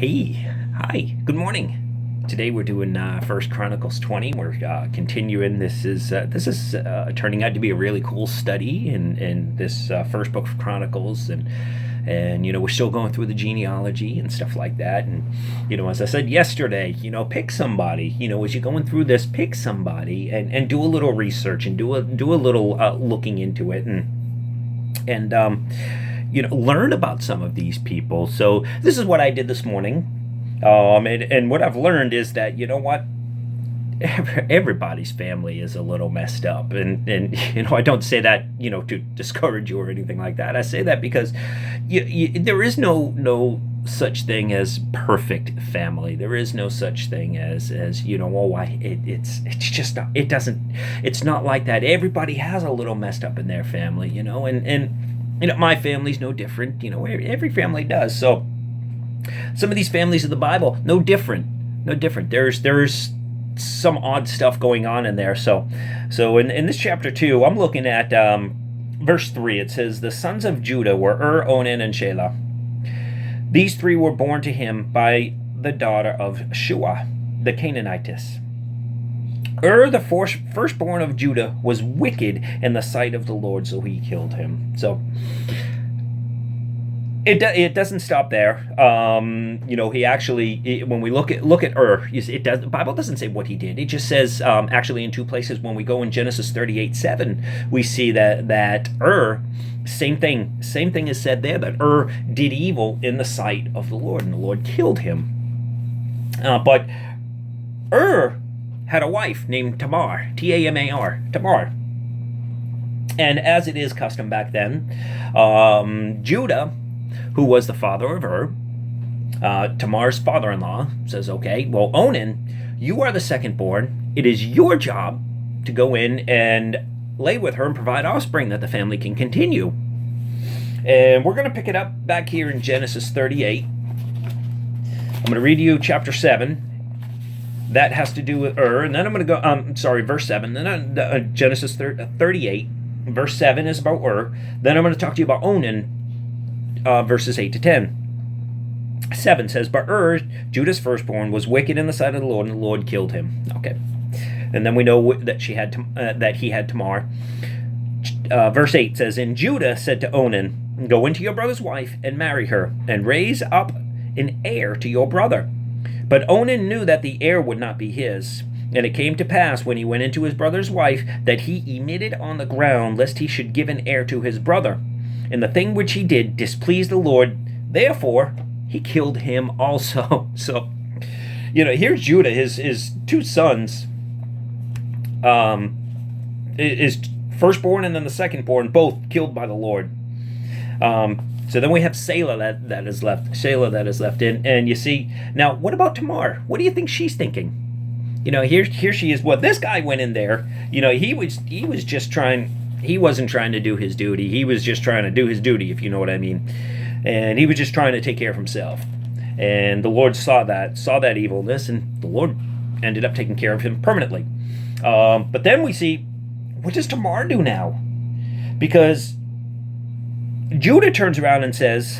Hey, hi, good morning. Today we're doing First Chronicles 20. We're continuing. This is turning out to be a really cool study in this first book of Chronicles, and we're still going through the genealogy and stuff like that. And as I said yesterday, pick somebody. As you're going through this, pick somebody and do a little research and do a little looking into it and learn about some of these people. So this is what I did this morning. And what I've learned is that, what, everybody's family is a little messed up. And I don't say that, to discourage you or anything like that. I say that because there is no such thing as perfect family. There is no such thing as it's not like that. Everybody has a little messed up in their family, and my family's no different. Every family does. So some of these families of the Bible, no different. There's some odd stuff going on in there. So in this chapter 2, I'm looking at verse 3. It says, the sons of Judah were Onan, and Shelah. These three were born to him by the daughter of Shua, the Canaanitess. The firstborn of Judah, was wicked in the sight of the Lord, so he killed him. So it doesn't stop there. He actually, when we look at the Bible doesn't say what he did. It just says, actually in two places. When we go in Genesis 38:7, we see that same thing is said there, that did evil in the sight of the Lord, and the Lord killed him. But had a wife named Tamar, Tamar, Tamar. And as it is custom back then, Judah, who was the father of Tamar's father-in-law, says, okay, well, Onan, you are the second born. It is your job to go in and lay with her and provide offspring that the family can continue. And we're going to pick it up back here in Genesis 38. I'm going to read you chapter 7. That has to do with and then I'm going to go, verse 7. Then Genesis 38, verse 7 is about Then I'm going to talk to you about Onan, verses 8 to 10. 7 says, but Judah's firstborn, was wicked in the sight of the Lord, and the Lord killed him. Okay. And then we know that he had Tamar. Verse 8 says, and Judah said to Onan, go into your brother's wife and marry her, and raise up an heir to your brother. But Onan knew that the heir would not be his. And it came to pass, when he went into his brother's wife, that he emitted on the ground, lest he should give an heir to his brother. And the thing which he did displeased the Lord. Therefore, he killed him also. So, here's Judah, his two sons, his firstborn and then the secondborn, both killed by the Lord. So then we have Shelah that is left. And you see, now what about Tamar? What do you think she's thinking? Here she is. Well, this guy went in there. He was just trying. He wasn't trying to do his duty. He was just trying to do his duty, if you know what I mean. And he was just trying to take care of himself. And the Lord saw that evilness, and the Lord ended up taking care of him permanently. But then we see, what does Tamar do now? Because Judah turns around and says,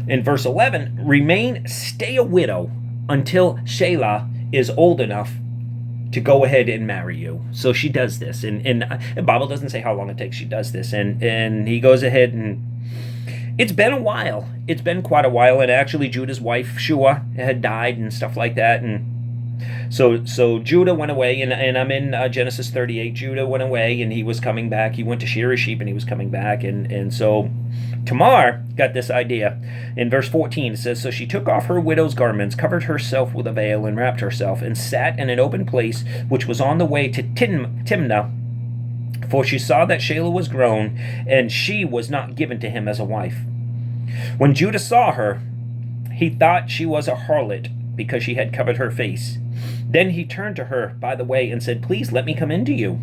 in verse 11, stay a widow until Shelah is old enough to go ahead and marry you. So she does this, and the Bible doesn't say how long it takes she does this, and he goes ahead, and it's been a while. It's been quite a while, and actually Judah's wife Shua had died and stuff like that, and so Judah went away, and I'm in Genesis 38. Judah went away, and he was coming back. He went to shear his sheep, and he was coming back, and so Tamar got this idea. In verse 14, it says, so she took off her widow's garments, covered herself with a veil, and wrapped herself, and sat in an open place which was on the way to Timnah, for she saw that Shelah was grown, and she was not given to him as a wife. When Judah saw her, he thought she was a harlot, because she had covered her face. Then he turned to her by the way and said, please let me come in to you.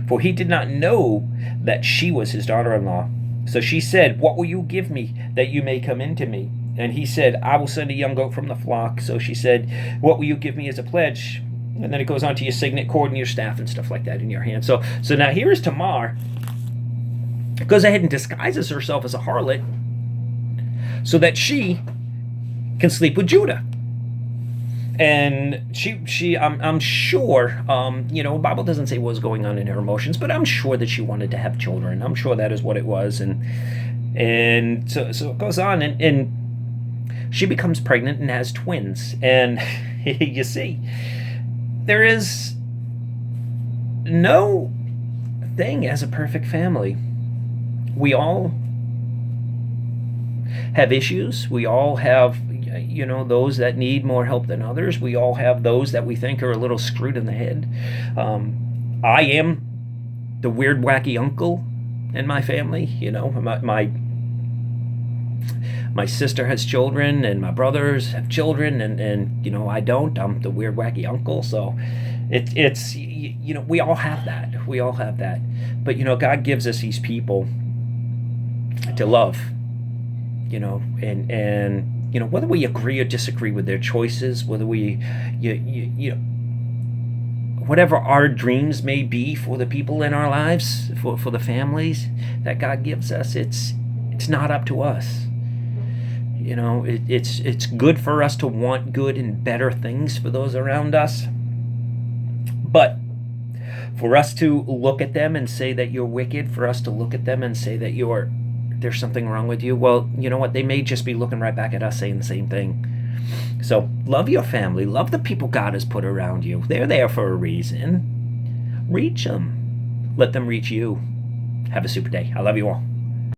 For he did not know that she was his daughter-in-law. So she said, what will you give me that you may come in to me? And he said, I will send a young goat from the flock. So she said, what will you give me as a pledge? And then it goes on to your signet cord and your staff and stuff like that in your hand. So now here is Tamar, goes ahead and disguises herself as a harlot, so that she can sleep with Judah. And I'm sure, the Bible doesn't say what was going on in her emotions, but I'm sure that she wanted to have children. I'm sure that is what it was. And so it goes on, and she becomes pregnant and has twins. And you see, there is no thing as a perfect family. We all have issues. We all have, those that need more help than others. We all have those that we think are a little screwed in the head. I am the weird, wacky uncle in my family. My sister has children, and my brothers have children, and I don't. I'm the weird, wacky uncle. So it's we all have that. We all have that. But God gives us these people to love. And whether we agree or disagree with their choices, whether we whatever our dreams may be for the people in our lives, for the families that God gives us, it's not up to us. It's good for us to want good and better things for those around us, but for us to look at them and say that you're wicked, for us to look at them and say that there's something wrong with you, well, you know what? They may just be looking right back at us saying the same thing. So love your family. Love the people God has put around you. They're there for a reason. Reach them. Let them reach you. Have a super day. I love you all.